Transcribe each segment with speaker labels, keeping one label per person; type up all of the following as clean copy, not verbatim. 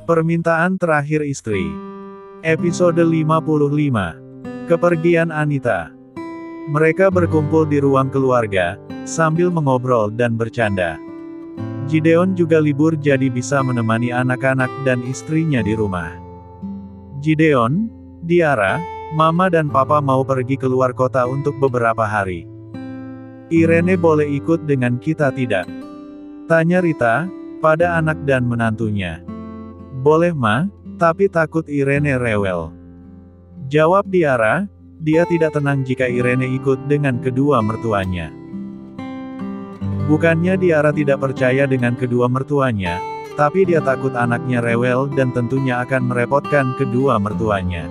Speaker 1: Permintaan terakhir istri. Episode 55. Kepergian Anita. Mereka berkumpul di ruang keluarga, sambil mengobrol dan bercanda. Gideon juga libur jadi bisa menemani anak-anak dan istrinya di rumah. Gideon, Diara, Mama dan Papa mau pergi keluar kota untuk beberapa hari. Irene boleh ikut dengan kita tidak? Tanya Rita, pada anak dan menantunya. Boleh Ma, tapi takut Irene rewel. Jawab Diara, dia tidak tenang jika Irene ikut dengan kedua mertuanya. Bukannya Diara tidak percaya dengan kedua mertuanya, tapi dia takut anaknya rewel dan tentunya akan merepotkan kedua mertuanya.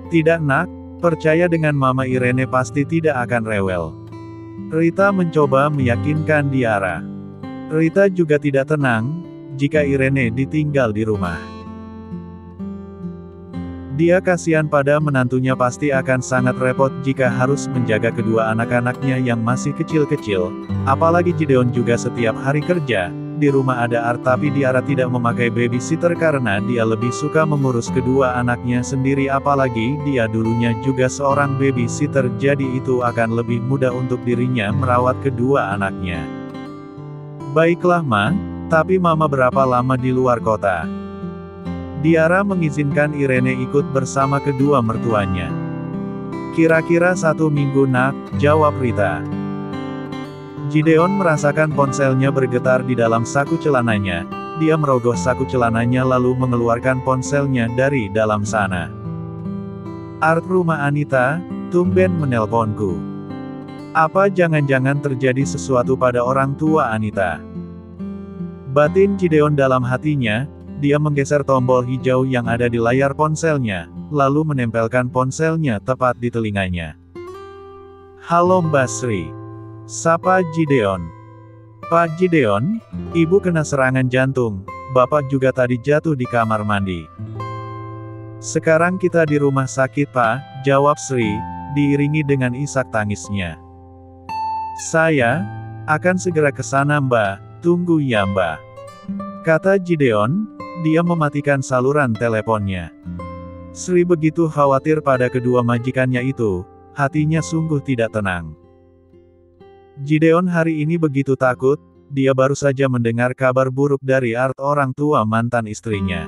Speaker 1: Tidak nak, percaya dengan Mama Irene pasti tidak akan rewel. Rita mencoba meyakinkan Diara. Rita juga tidak tenang jika Irene ditinggal di rumah. Dia kasihan pada menantunya pasti akan sangat repot jika harus menjaga kedua anak-anaknya yang masih kecil-kecil, apalagi Gideon juga setiap hari kerja, di rumah ada Art tapi Diara tidak memakai babysitter karena dia lebih suka mengurus kedua anaknya sendiri apalagi dia dulunya juga seorang babysitter jadi itu akan lebih mudah untuk dirinya merawat kedua anaknya. Baiklah Ma, tapi Mama berapa lama di luar kota? Diara mengizinkan Irene ikut bersama kedua mertuanya. Kira-kira 1 minggu nak, jawab Rita. Gideon merasakan ponselnya bergetar di dalam saku celananya. Dia merogoh saku celananya lalu mengeluarkan ponselnya dari dalam sana. Art rumah Anita, tumben menelponku. Apa jangan-jangan terjadi sesuatu pada orang tua Anita? Batin Gideon dalam hatinya, dia menggeser tombol hijau yang ada di layar ponselnya, lalu menempelkan ponselnya tepat di telinganya. Halo Mbak Sri. Sapa Gideon. Pak Gideon, Ibu kena serangan jantung, Bapak juga tadi jatuh di kamar mandi. Sekarang kita di rumah sakit Pak, jawab Sri, diiringi dengan isak tangisnya. Saya akan segera ke sana Mbak, tunggu ya Mbak. Kata Gideon, dia mematikan saluran teleponnya. Sri begitu khawatir pada kedua majikannya itu, hatinya sungguh tidak tenang. Gideon hari ini begitu takut, dia baru saja mendengar kabar buruk dari Art orang tua mantan istrinya.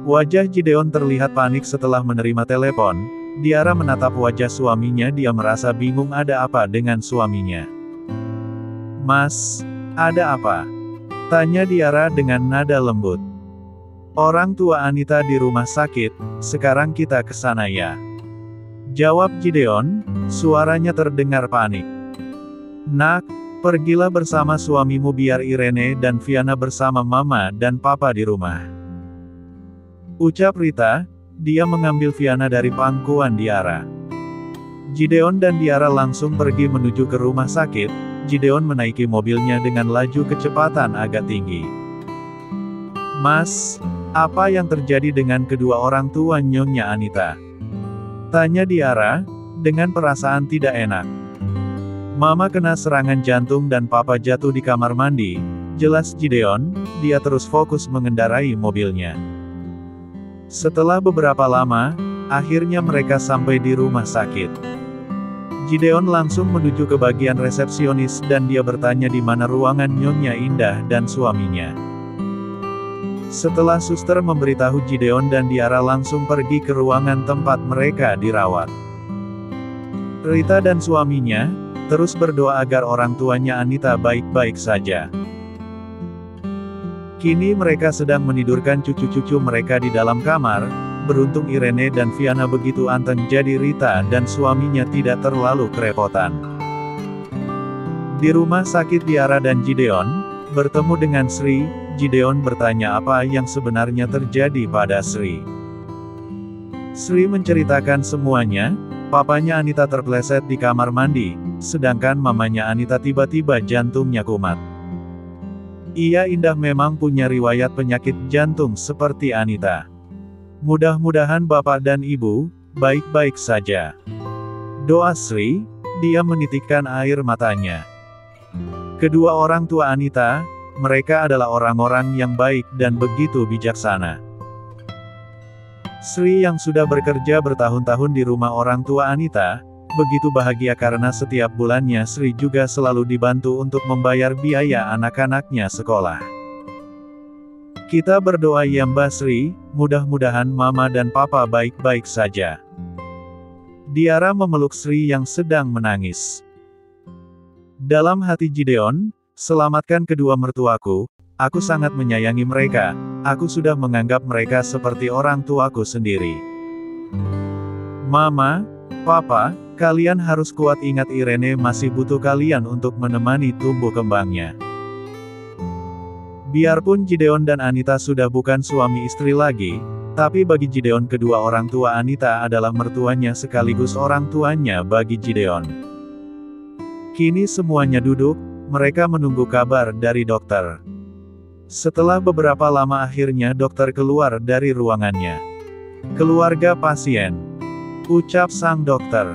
Speaker 1: Wajah Gideon terlihat panik setelah menerima telepon, Diara menatap wajah suaminya dia merasa bingung ada apa dengan suaminya. Mas, ada apa? Tanya Diara dengan nada lembut. Orang tua Anita di rumah sakit, sekarang kita ke sana ya. Jawab Gideon, suaranya terdengar panik. Nak, pergilah bersama suamimu biar Irene dan Viana bersama Mama dan Papa di rumah. Ucap Rita, dia mengambil Viana dari pangkuan Diara. Gideon dan Diara langsung pergi menuju ke rumah sakit. Gideon menaiki mobilnya dengan laju kecepatan agak tinggi. Mas, apa yang terjadi dengan kedua orang tua Nyonya Anita? Tanya Diara, dengan perasaan tidak enak. Mama kena serangan jantung dan Papa jatuh di kamar mandi, jelas Gideon, dia terus fokus mengendarai mobilnya. Setelah beberapa lama, akhirnya mereka sampai di rumah sakit. Gideon langsung menuju ke bagian resepsionis dan dia bertanya di mana ruangan Nyonya Indah dan suaminya. Setelah suster memberitahu Gideon dan Diara langsung pergi ke ruangan tempat mereka dirawat. Rita dan suaminya terus berdoa agar orang tuanya Anita baik-baik saja. Kini mereka sedang menidurkan cucu-cucu mereka di dalam kamar. Beruntung Irene dan Viana begitu anteng jadi Rita dan suaminya tidak terlalu kerepotan. Di rumah sakit Diara dan Gideon bertemu dengan Sri. Gideon bertanya apa yang sebenarnya terjadi pada Sri. Sri menceritakan semuanya, papanya Anita terpleset di kamar mandi, sedangkan mamanya Anita tiba-tiba jantungnya kumat. Iya Indah memang punya riwayat penyakit jantung seperti Anita. Mudah-mudahan Bapak dan Ibu, baik-baik saja. Doa Sri, dia menitikkan air matanya. Kedua orang tua Anita, mereka adalah orang-orang yang baik dan begitu bijaksana. Sri yang sudah bekerja bertahun-tahun di rumah orang tua Anita, begitu bahagia karena setiap bulannya Sri juga selalu dibantu untuk membayar biaya anak-anaknya sekolah. Kita berdoa ya Mbak Sri, mudah-mudahan Mama dan Papa baik-baik saja. Diara memeluk Sri yang sedang menangis. Dalam hati Gideon, selamatkan kedua mertuaku, aku sangat menyayangi mereka. Aku sudah menganggap mereka seperti orang tuaku sendiri. Mama, Papa, kalian harus kuat, ingat Irene masih butuh kalian untuk menemani tumbuh kembangnya. Biarpun Gideon dan Anita sudah bukan suami istri lagi, tapi bagi Gideon kedua orang tua Anita adalah mertuanya sekaligus orang tuanya bagi Gideon. Kini semuanya duduk, mereka menunggu kabar dari dokter. Setelah beberapa lama akhirnya dokter keluar dari ruangannya. Keluarga pasien. Ucap sang dokter.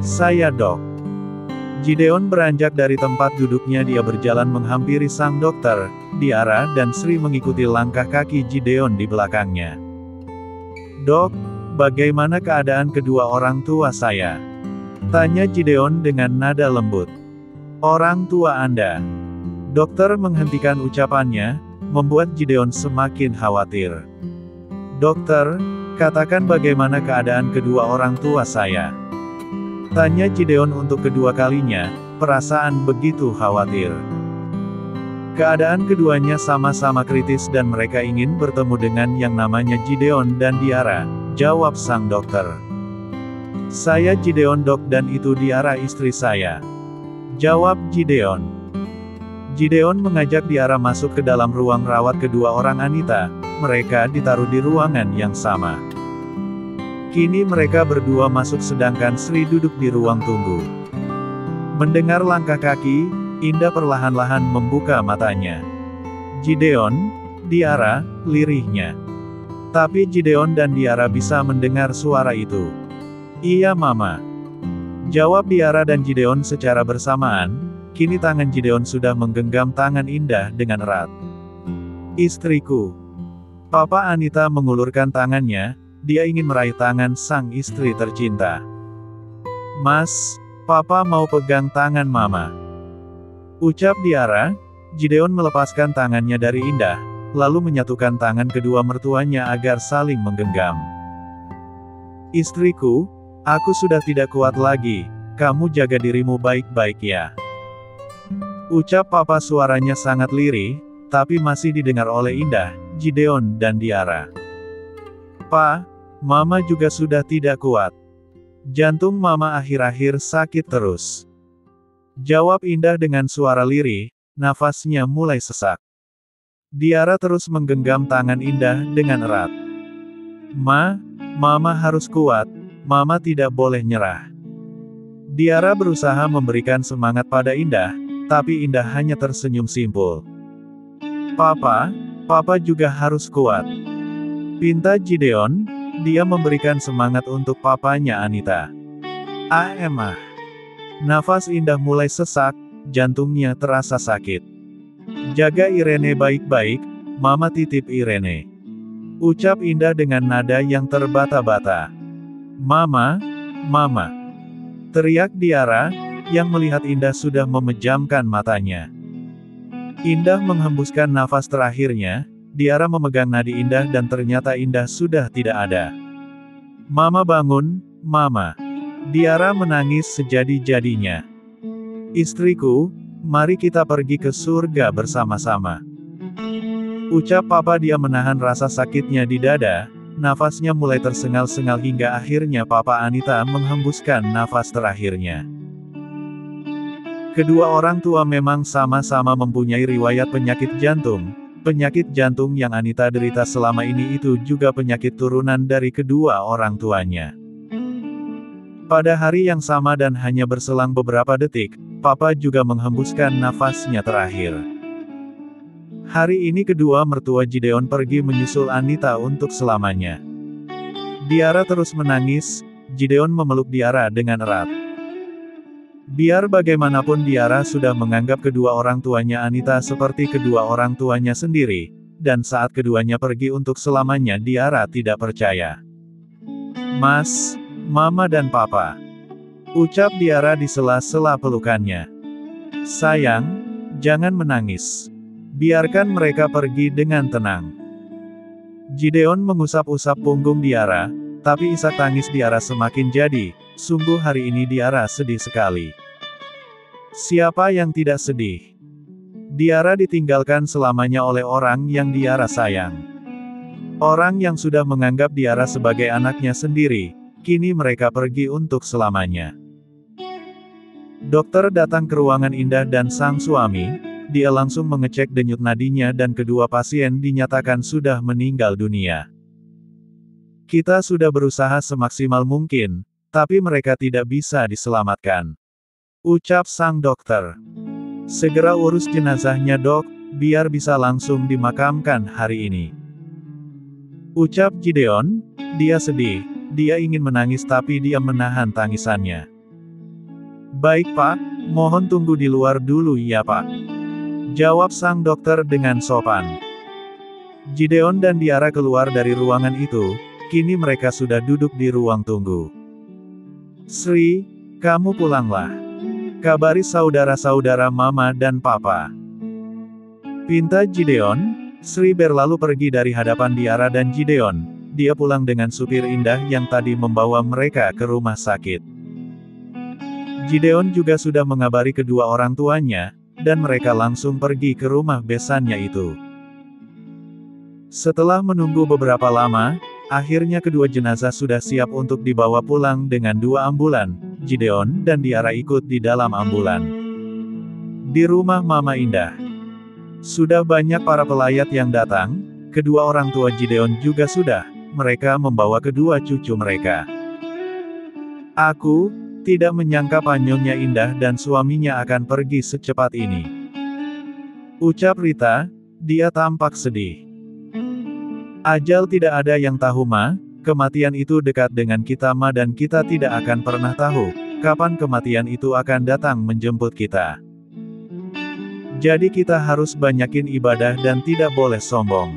Speaker 1: Saya Dok. Gideon beranjak dari tempat duduknya, dia berjalan menghampiri sang dokter. Diara dan Sri mengikuti langkah kaki Gideon di belakangnya. Dok, bagaimana keadaan kedua orang tua saya? Tanya Gideon dengan nada lembut. Orang tua Anda. Dokter menghentikan ucapannya, membuat Gideon semakin khawatir. Dokter, katakan bagaimana keadaan kedua orang tua saya? Tanya Gideon untuk kedua kalinya, perasaan begitu khawatir. Keadaan keduanya sama-sama kritis dan mereka ingin bertemu dengan yang namanya Gideon dan Diara, jawab sang dokter. Saya Gideon Dok dan itu Diara istri saya. Jawab Gideon. Gideon mengajak Diara masuk ke dalam ruang rawat kedua orang Anita, mereka ditaruh di ruangan yang sama. Kini mereka berdua masuk sedangkan Sri duduk di ruang tunggu. Mendengar langkah kaki, Indah perlahan-lahan membuka matanya. Gideon, Diara, lirihnya. Tapi Gideon dan Diara bisa mendengar suara itu. Iya Mama. Jawab Diara dan Gideon secara bersamaan. Kini tangan Gideon sudah menggenggam tangan Indah dengan erat. Istriku. Papa Anita mengulurkan tangannya, dia ingin meraih tangan sang istri tercinta. Mas, Papa mau pegang tangan Mama. Ucap Diara. Gideon melepaskan tangannya dari Indah, lalu menyatukan tangan kedua mertuanya agar saling menggenggam. Istriku, aku sudah tidak kuat lagi, kamu jaga dirimu baik-baik ya. Ucap Papa, suaranya sangat lirih, tapi masih didengar oleh Indah, Gideon dan Diara. Pa, Mama juga sudah tidak kuat. Jantung Mama akhir-akhir sakit terus. Jawab Indah dengan suara lirih, nafasnya mulai sesak. Diara terus menggenggam tangan Indah dengan erat. Mama harus kuat, Mama tidak boleh nyerah. Diara berusaha memberikan semangat pada Indah, tapi Indah hanya tersenyum simpul. Papa juga harus kuat. Pinta Gideon, dia memberikan semangat untuk papanya Anita. Emah. Nafas Indah mulai sesak, jantungnya terasa sakit. Jaga Irene baik-baik, Mama titip Irene. Ucap Indah dengan nada yang terbata-bata. Mama. Teriak Diara, yang melihat Indah sudah memejamkan matanya. Indah menghembuskan nafas terakhirnya, Diara memegang nadi Indah dan ternyata Indah sudah tidak ada. Mama bangun, Mama. Diara menangis sejadi-jadinya. Istriku, mari kita pergi ke surga bersama-sama. Ucap Papa, dia menahan rasa sakitnya di dada, nafasnya mulai tersengal-sengal hingga akhirnya Papa Anita menghembuskan nafas terakhirnya. Kedua orang tua memang sama-sama mempunyai riwayat penyakit jantung. Penyakit jantung yang Anita derita selama ini itu juga penyakit turunan dari kedua orang tuanya. Pada hari yang sama dan hanya berselang beberapa detik, Papa juga menghembuskan nafasnya terakhir. Hari ini kedua mertua Gideon pergi menyusul Anita untuk selamanya. Diara terus menangis, Gideon memeluk Diara dengan erat. Biar bagaimanapun Diara sudah menganggap kedua orang tuanya Anita seperti kedua orang tuanya sendiri, dan saat keduanya pergi untuk selamanya Diara tidak percaya. Mas, Mama dan Papa, ucap Diara di sela-sela pelukannya. Sayang, jangan menangis. Biarkan mereka pergi dengan tenang. Gideon mengusap-usap punggung Diara, tapi isak tangis Diara semakin jadi. Sungguh hari ini Diara sedih sekali. Siapa yang tidak sedih? Diara ditinggalkan selamanya oleh orang yang Diara sayang. Orang yang sudah menganggap Diara sebagai anaknya sendiri, kini mereka pergi untuk selamanya. Dokter datang ke ruangan Indah dan sang suami, dia langsung mengecek denyut nadinya dan kedua pasien dinyatakan sudah meninggal dunia. Kita sudah berusaha semaksimal mungkin, tapi mereka tidak bisa diselamatkan, ucap sang dokter. Segera urus jenazahnya dok, biar bisa langsung dimakamkan hari ini, ucap Gideon. Dia sedih, dia ingin menangis tapi dia menahan tangisannya. Baik pak, mohon tunggu di luar dulu ya pak, jawab sang dokter dengan sopan. Gideon dan Diara keluar dari ruangan itu, kini mereka sudah duduk di ruang tunggu. Sri, kamu pulanglah. Kabari saudara-saudara Mama dan Papa, pinta Gideon. Sri berlalu pergi dari hadapan Diara dan Gideon. Dia pulang dengan supir Indah yang tadi membawa mereka ke rumah sakit. Gideon juga sudah mengabari kedua orang tuanya, dan mereka langsung pergi ke rumah besannya itu. Setelah menunggu beberapa lama, akhirnya kedua jenazah sudah siap untuk dibawa pulang dengan dua ambulan. Gideon dan Diara ikut di dalam ambulan. Di rumah Mama Indah, sudah banyak para pelayat yang datang. Kedua orang tua Gideon juga sudah. Mereka membawa kedua cucu mereka. Aku tidak menyangka Nyonya Indah dan suaminya akan pergi secepat ini, ucap Rita. Dia tampak sedih. Ajal tidak ada yang tahu Ma, kematian itu dekat dengan kita Ma, dan kita tidak akan pernah tahu, kapan kematian itu akan datang menjemput kita. Jadi kita harus banyakin ibadah dan tidak boleh sombong,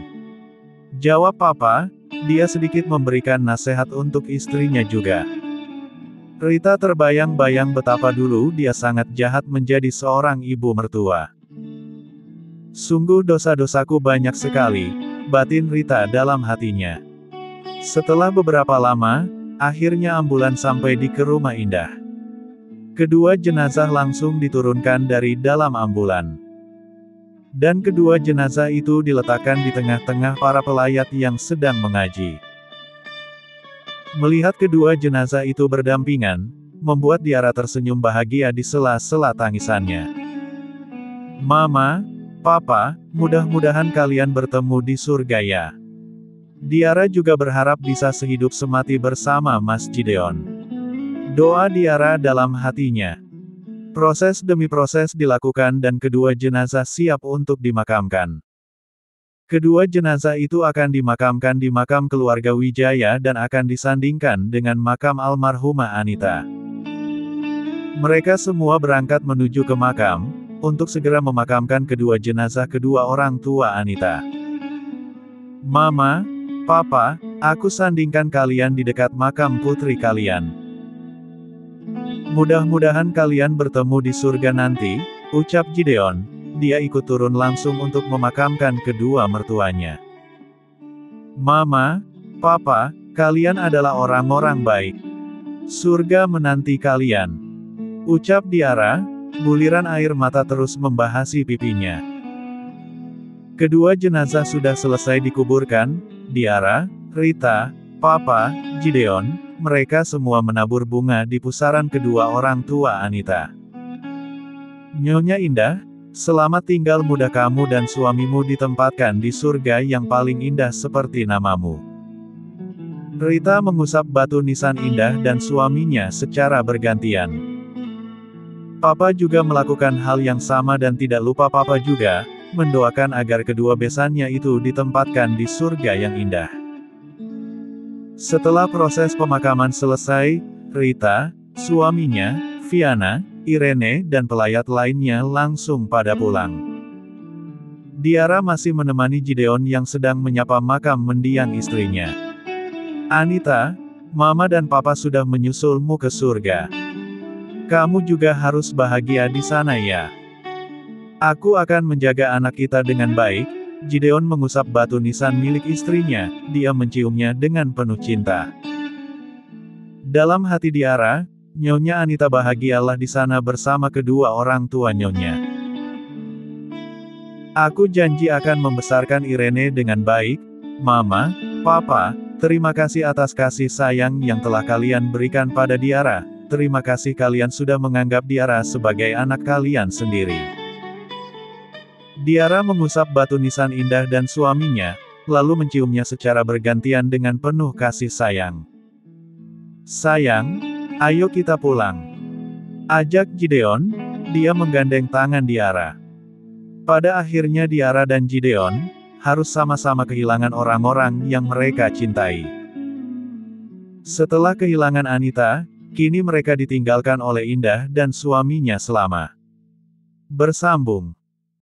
Speaker 1: jawab Papa. Dia sedikit memberikan nasihat untuk istrinya juga. Rita terbayang-bayang betapa dulu dia sangat jahat menjadi seorang ibu mertua. Sungguh dosa-dosaku banyak sekali, batin Rita dalam hatinya. Setelah beberapa lama, akhirnya ambulan sampai di ke rumah Indah. Kedua jenazah langsung diturunkan dari dalam ambulan. Dan kedua jenazah itu diletakkan di tengah-tengah para pelayat yang sedang mengaji. Melihat kedua jenazah itu berdampingan, membuat Diara tersenyum bahagia di sela-sela tangisannya. Mama, Papa, mudah-mudahan kalian bertemu di surga ya. Diara juga berharap bisa sehidup semati bersama Mas Gideon, doa Diara dalam hatinya. Proses demi proses dilakukan dan kedua jenazah siap untuk dimakamkan. Kedua jenazah itu akan dimakamkan di makam keluarga Wijaya dan akan disandingkan dengan makam almarhumah Anita. Mereka semua berangkat menuju ke makam, untuk segera memakamkan kedua jenazah kedua orang tua Anita. Mama, Papa, aku sandingkan kalian di dekat makam putri kalian. Mudah-mudahan kalian bertemu di surga nanti, ucap Gideon. Dia ikut turun langsung untuk memakamkan kedua mertuanya. Mama, Papa, kalian adalah orang-orang baik. Surga menanti kalian, ucap Diara. Buliran air mata terus membahasi pipinya. Kedua jenazah sudah selesai dikuburkan. Diara, Rita, Papa, Gideon, mereka semua menabur bunga di pusaran kedua orang tua Anita. Nyonya Indah, selamat tinggal, mudah kamu dan suamimu ditempatkan di surga yang paling indah seperti namamu. Rita mengusap batu nisan Indah dan suaminya secara bergantian. Papa juga melakukan hal yang sama dan tidak lupa Papa juga mendoakan agar kedua besannya itu ditempatkan di surga yang indah. Setelah proses pemakaman selesai, Rita, suaminya, Viana, Irene dan pelayat lainnya langsung pada pulang. Diara masih menemani Gideon yang sedang menyapa makam mendiang istrinya. Anita, Mama dan Papa sudah menyusulmu ke surga. Kamu juga harus bahagia di sana ya. Aku akan menjaga anak kita dengan baik. Gideon mengusap batu nisan milik istrinya, dia menciumnya dengan penuh cinta. Dalam hati Diara, Nyonya Anita bahagialah di sana bersama kedua orang tua Nyonya. Aku janji akan membesarkan Irene dengan baik, Mama, Papa, terima kasih atas kasih sayang yang telah kalian berikan pada Diara, terima kasih kalian sudah menganggap Diara sebagai anak kalian sendiri. Diara mengusap batu nisan indah dan suaminya, lalu menciumnya secara bergantian dengan penuh kasih sayang. Sayang, ayo kita pulang. Ajak Gideon, dia menggandeng tangan Diara. Pada akhirnya Diara dan Gideon, harus sama-sama kehilangan orang-orang yang mereka cintai. Setelah kehilangan Anita, kini mereka ditinggalkan oleh Indah dan suaminya selama. Bersambung.